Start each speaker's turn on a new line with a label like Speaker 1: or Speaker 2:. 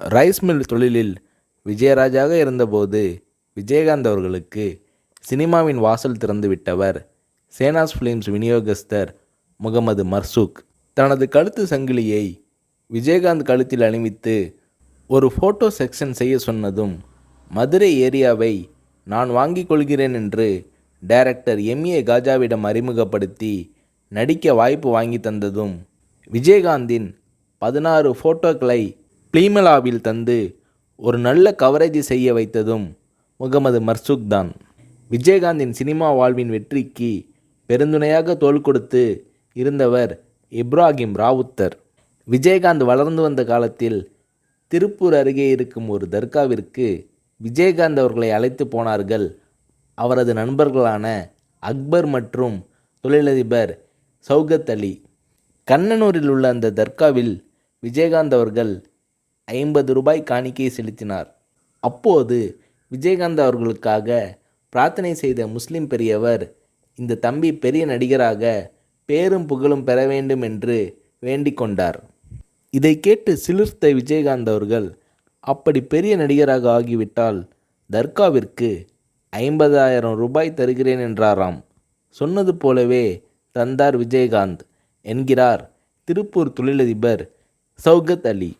Speaker 1: Rice mill தொழிலில் விஜயராஜாக இருந்தபோது விஜயகாந்த் அவர்களுக்கு சினிமாவின் வாசல் திறந்து விட்டவர் சேனாஸ் ஃபிலிம்ஸ் விநியோகஸ்தர் முகமது மர்சூக். தனது கழுத்து சங்கிலியை விஜயகாந்த் கழுத்தில் அணிவித்து ஒரு ஃபோட்டோ செக்ஷன் செய்ய சொன்னதும் மதுரை ஏரியாவை நான் வாங்கிக் கொள்கிறேன் என்று டைரக்டர் எம்.ஏ. காஜாவிடம் அறிமுகப்படுத்தி நடிக்க வாய்ப்பு வாங்கி தந்ததும் விஜயகாந்தின் 16 ஃபோட்டோக்களை ப்ளீமலாவில் தந்து ஒரு நல்ல கவரேஜ் செய்ய வைத்ததும் முகமது மர்சூக் தான். விஜயகாந்தின் சினிமா வாழ்வின் வெற்றிக்கு பெருந்துணையாக தோள் கொடுத்து இருந்தவர் இப்ராஹிம் ராவுத்தர். விஜயகாந்த் வளர்ந்து வந்த காலத்தில் திருப்பூர் அருகே இருக்கும் ஒரு தர்காவிற்கு விஜயகாந்த் அவர்களை அழைத்து போனார்கள் அவரது நண்பர்களான அக்பர் மற்றும் தொழிலதிபர் சௌகத் அலி. கண்ணனூரில் உள்ள அந்த தர்காவில் விஜயகாந்த் அவர்கள் 50 ரூபாய் காணிக்கை செலுத்தினார். அப்போது விஜயகாந்த் அவர்களுக்காக பிரார்த்தனை செய்த முஸ்லிம் பெரியவர், இந்த தம்பி பெரிய நடிகராக பேரும் புகழும் பெற வேண்டும் என்று வேண்டிக் கொண்டார். இதை கேட்டு சிலிர்த்த விஜயகாந்த் அவர்கள், அப்படி பெரிய நடிகராக ஆகிவிட்டால் தர்காவிற்கு 50,000 ரூபாய் தருகிறேன் என்றாராம். சொன்னது போலவே தந்தார் விஜயகாந்த் என்கிறார் திருப்பூர் தொழிலதிபர் சௌகத் அலி.